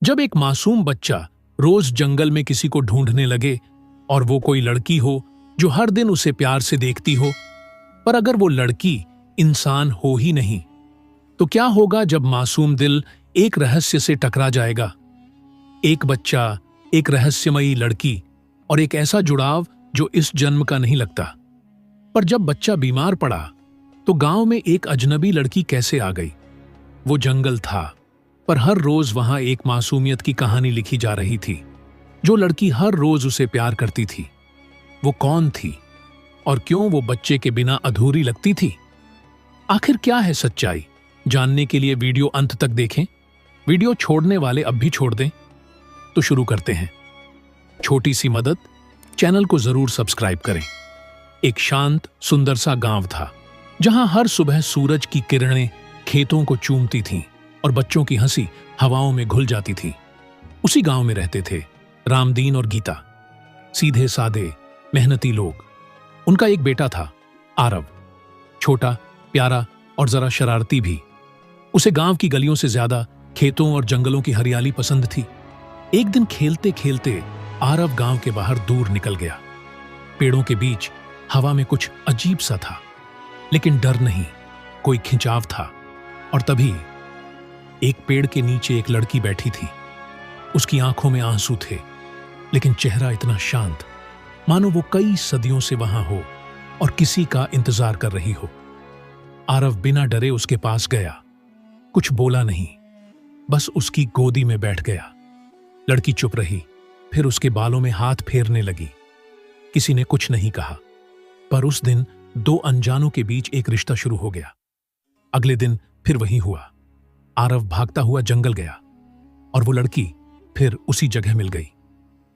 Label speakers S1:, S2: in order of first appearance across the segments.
S1: जब एक मासूम बच्चा रोज जंगल में किसी को ढूंढने लगे और वो कोई लड़की हो जो हर दिन उसे प्यार से देखती हो, पर अगर वो लड़की इंसान हो ही नहीं, तो क्या होगा जब मासूम दिल एक रहस्य से टकरा जाएगा। एक बच्चा, एक रहस्यमयी लड़की और एक ऐसा जुड़ाव जो इस जन्म का नहीं लगता। पर जब बच्चा बीमार पड़ा तो गांव में एक अजनबी लड़की कैसे आ गई। वो जंगल था, पर हर रोज वहां एक मासूमियत की कहानी लिखी जा रही थी। जो लड़की हर रोज उसे प्यार करती थी, वो कौन थी और क्यों वो बच्चे के बिना अधूरी लगती थी। आखिर क्या है सच्चाई, जानने के लिए वीडियो अंत तक देखें। वीडियो छोड़ने वाले अब भी छोड़ दें। तो शुरू करते हैं। छोटी सी मदद, चैनल को जरूर सब्सक्राइब करें। एक शांत सुंदर सा गांव था जहां हर सुबह सूरज की किरणें खेतों को चूमती थीं और बच्चों की हंसी हवाओं में घुल जाती थी। उसी गांव में रहते थे रामदीन और गीता, सीधे सादे मेहनती लोग। उनका एक बेटा था आरव, छोटा, प्यारा और जरा शरारती भी। उसे गांव की गलियों से ज्यादा खेतों और जंगलों की हरियाली पसंद थी। एक दिन खेलते खेलते आरव गांव के बाहर दूर निकल गया। पेड़ों के बीच हवा में कुछ अजीब सा था, लेकिन डर नहीं, कोई खिंचाव था। और तभी एक पेड़ के नीचे एक लड़की बैठी थी। उसकी आंखों में आंसू थे, लेकिन चेहरा इतना शांत, मानो वो कई सदियों से वहां हो और किसी का इंतजार कर रही हो। आरव बिना डरे उसके पास गया। कुछ बोला नहीं, बस उसकी गोदी में बैठ गया। लड़की चुप रही, फिर उसके बालों में हाथ फेरने लगी। किसी ने कुछ नहीं कहा, पर उस दिन दो अनजानों के बीच एक रिश्ता शुरू हो गया। अगले दिन फिर वही हुआ। आरव भागता हुआ जंगल गया और वो लड़की फिर उसी जगह मिल गई।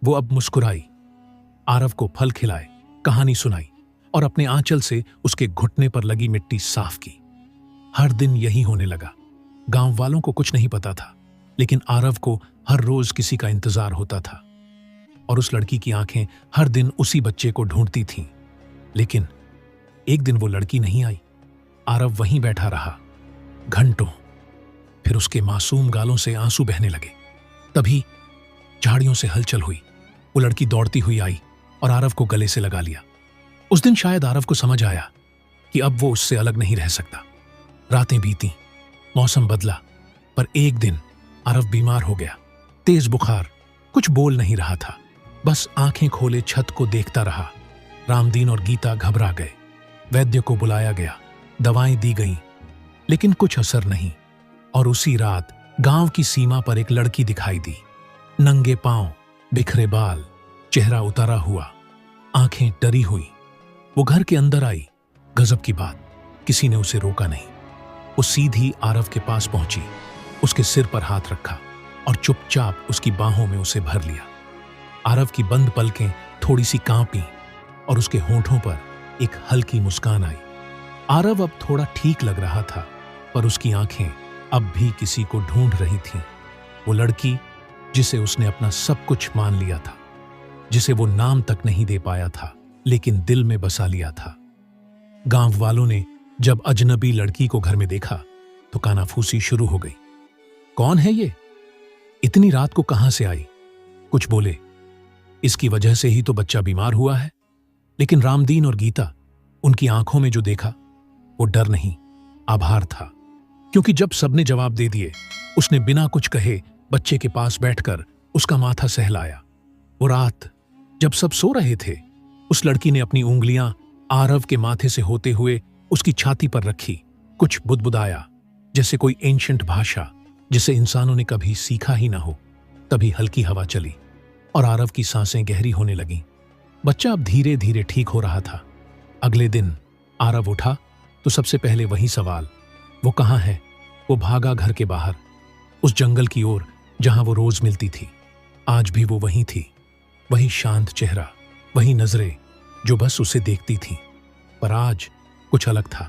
S1: वो अब मुस्कुराई, आरव को फल खिलाए, कहानी सुनाई और अपने आंचल से उसके घुटने पर लगी मिट्टी साफ की। हर दिन यही होने लगा। गांव वालों को कुछ नहीं पता था, लेकिन आरव को हर रोज किसी का इंतजार होता था। और उस लड़की की आंखें हर दिन उसी बच्चे को ढूंढती थीं। लेकिन एक दिन वो लड़की नहीं आई। आरव वहीं बैठा रहा घंटों। फिर उसके मासूम गालों से आंसू बहने लगे। तभी झाड़ियों से हलचल हुई। वो लड़की दौड़ती हुई आई और आरव को गले से लगा लिया। उस दिन शायद आरव को समझ आया कि अब वो उससे अलग नहीं रह सकता। रातें बीती, मौसम बदला, पर एक दिन आरव बीमार हो गया। तेज बुखार, कुछ बोल नहीं रहा था, बस आंखें खोले छत को देखता रहा। रामदीन और गीता घबरा गए। वैद्य को बुलाया गया, दवाएं दी गईं, लेकिन कुछ असर नहीं। और उसी रात गांव की सीमा पर एक लड़की दिखाई दी। नंगे पांव, बिखरे बाल, चेहरा उतारा हुआ, आंखें डरी हुई। वो घर के अंदर आई। गजब की बात, किसी ने उसे रोका नहीं। वो सीधी आरव के पास पहुंची, उसके सिर पर हाथ रखा और चुपचाप उसकी बाहों में उसे भर लिया। आरव की बंद पलकें थोड़ी सी कांपी और उसके होंठों पर एक हल्की मुस्कान आई। आरव अब थोड़ा ठीक लग रहा था, पर उसकी आंखें अब भी किसी को ढूंढ रही थीं। वो लड़की जिसे उसने अपना सब कुछ मान लिया था, जिसे वो नाम तक नहीं दे पाया था, लेकिन दिल में बसा लिया था। गांव वालों ने जब अजनबी लड़की को घर में देखा तो कानाफूसी शुरू हो गई। कौन है ये? इतनी रात को कहां से आई? कुछ बोले, इसकी वजह से ही तो बच्चा बीमार हुआ है। लेकिन रामदीन और गीता, उनकी आंखों में जो देखा वो डर नहीं, आभार था। क्योंकि जब सबने जवाब दे दिए, उसने बिना कुछ कहे बच्चे के पास बैठकर उसका माथा सहलाया। वो रात जब सब सो रहे थे, उस लड़की ने अपनी उंगलियां आरव के माथे से होते हुए उसकी छाती पर रखी। कुछ बुदबुदाया, जैसे कोई एंशिएंट भाषा जिसे इंसानों ने कभी सीखा ही ना हो। तभी हल्की हवा चली और आरव की सांसें गहरी होने लगीं। बच्चा अब धीरे धीरे ठीक हो रहा था। अगले दिन आरव उठा तो सबसे पहले वही सवाल, वो कहाँ है? वो भागा घर के बाहर, उस जंगल की ओर जहां वो रोज मिलती थी। आज भी वो वहीं थी, वही शांत चेहरा, वही नजरें जो बस उसे देखती थीं। पर आज कुछ अलग था।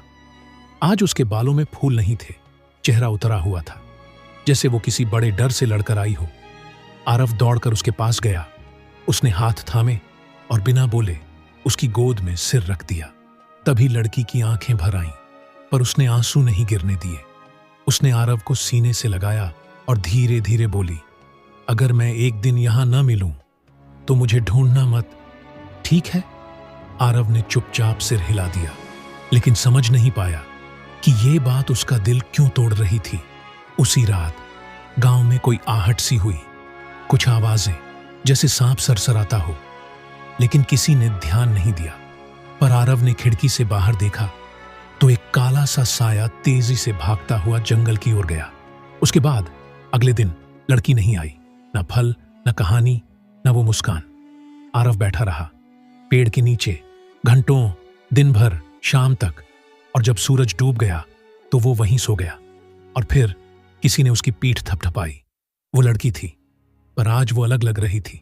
S1: आज उसके बालों में फूल नहीं थे, चेहरा उतरा हुआ था, जैसे वो किसी बड़े डर से लड़कर आई हो। आरव दौड़कर उसके पास गया। उसने हाथ थामे और बिना बोले उसकी गोद में सिर रख दिया। तभी लड़की की आंखें भर आईं, पर उसने आंसू नहीं गिरने दिए। उसने आरव को सीने से लगाया और धीरे धीरे बोली, अगर मैं एक दिन यहां न मिलूं तो मुझे ढूंढना मत, ठीक है? आरव ने चुपचाप सिर हिला दिया, लेकिन समझ नहीं पाया कि ये बात उसका दिल क्यों तोड़ रही थी। उसी रात गांव में कोई आहट सी हुई, कुछ आवाजें जैसे सांप सरसराता हो, लेकिन किसी ने ध्यान नहीं दिया। पर आरव ने खिड़की से बाहर देखा तो एक काला सा साया तेजी से भागता हुआ जंगल की ओर गया। उसके बाद अगले दिन लड़की नहीं आई, न फल, न कहानी, न वो मुस्कान। आरव बैठा रहा पेड़ के नीचे घंटों, दिन भर, शाम तक, और जब सूरज डूब गया तो वो वहीं सो गया। और फिर किसी ने उसकी पीठ थपथपाई। वो लड़की थी, पर आज वो अलग लग रही थी।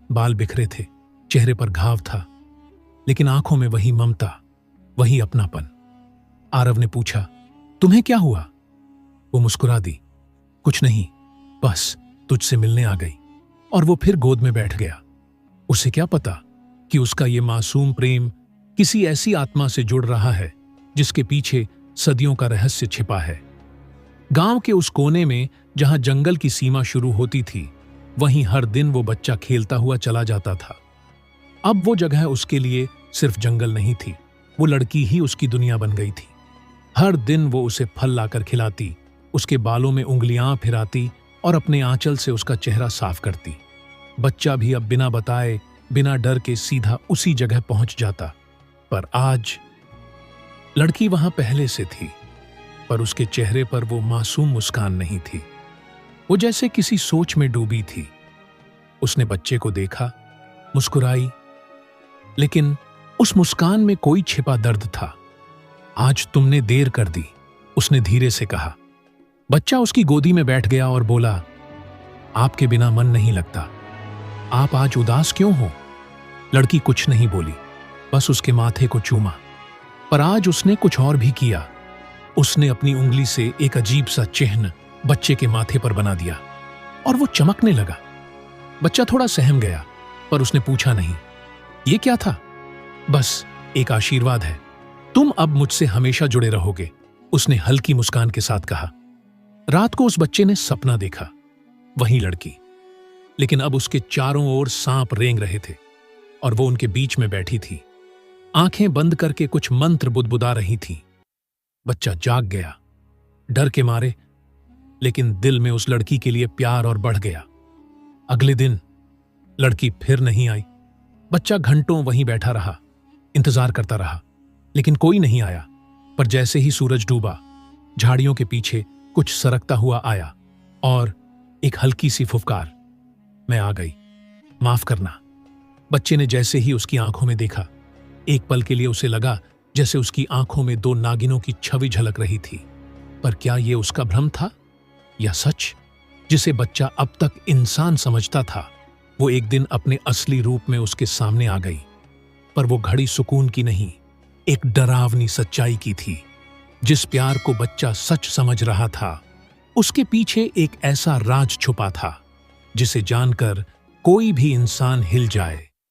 S1: बाल बिखरे थे, चेहरे पर घाव था, लेकिन आंखों में वही ममता, वही अपनापन। आरव ने पूछा, तुम्हें क्या हुआ? वो मुस्कुरा दी, कुछ नहीं, बस तुझसे मिलने आ गई। और वो फिर गोद में बैठ गया। उसे क्या पता कि उसका ये मासूम प्रेम किसी ऐसी आत्मा से जुड़ रहा है जिसके पीछे सदियों का रहस्य छिपा है। गांव के उस कोने में जहां जंगल की सीमा शुरू होती थी, वहीं हर दिन वो बच्चा खेलता हुआ चला जाता था। अब वो जगह उसके लिए सिर्फ जंगल नहीं थी, वो लड़की ही उसकी दुनिया बन गई थी। हर दिन वो उसे फल लाकर खिलाती, उसके बालों में उंगलियां फिराती और अपने आंचल से उसका चेहरा साफ करती। बच्चा भी अब बिना बताए, बिना डर के सीधा उसी जगह पहुंच जाता। पर आज लड़की वहां पहले से थी, पर उसके चेहरे पर वो मासूम मुस्कान नहीं थी। वो जैसे किसी सोच में डूबी थी। उसने बच्चे को देखा, मुस्कुराई, लेकिन उस मुस्कान में कोई छिपा दर्द था। आज तुमने देर कर दी, उसने धीरे से कहा। बच्चा उसकी गोदी में बैठ गया और बोला, आपके बिना मन नहीं लगता। आप आज उदास क्यों हो? लड़की कुछ नहीं बोली, बस उसके माथे को चूमा। पर आज उसने कुछ और भी किया। उसने अपनी उंगली से एक अजीब सा चिन्ह बच्चे के माथे पर बना दिया और वो चमकने लगा। बच्चा थोड़ा सहम गया, पर उसने पूछा नहीं, ये क्या था? बस एक आशीर्वाद है, तुम अब मुझसे हमेशा जुड़े रहोगे, उसने हल्की मुस्कान के साथ कहा। रात को उस बच्चे ने सपना देखा, वही लड़की, लेकिन अब उसके चारों ओर सांप रेंग रहे थे और वो उनके बीच में बैठी थी, आंखें बंद करके कुछ मंत्र बुदबुदा रही थी। बच्चा जाग गया, डर के मारे, लेकिन दिल में उस लड़की के लिए प्यार और बढ़ गया। अगले दिन लड़की फिर नहीं आई। बच्चा घंटों वहीं बैठा रहा, इंतजार करता रहा, लेकिन कोई नहीं आया। पर जैसे ही सूरज डूबा, झाड़ियों के पीछे कुछ सरकता हुआ आया और एक हल्की सी फुफकार, मैं आ गई, माफ करना। बच्चे ने जैसे ही उसकी आंखों में देखा, एक पल के लिए उसे लगा जैसे उसकी आंखों में दो नागिनों की छवि झलक रही थी। पर क्या यह उसका भ्रम था या सच? जिसे बच्चा अब तक इंसान समझता था, वो एक दिन अपने असली रूप में उसके सामने आ गई। पर वो घड़ी सुकून की नहीं, एक डरावनी सच्चाई की थी। जिस प्यार को बच्चा सच समझ रहा था, उसके पीछे एक ऐसा राज छुपा था जिसे जानकर कोई भी इंसान हिल जाए।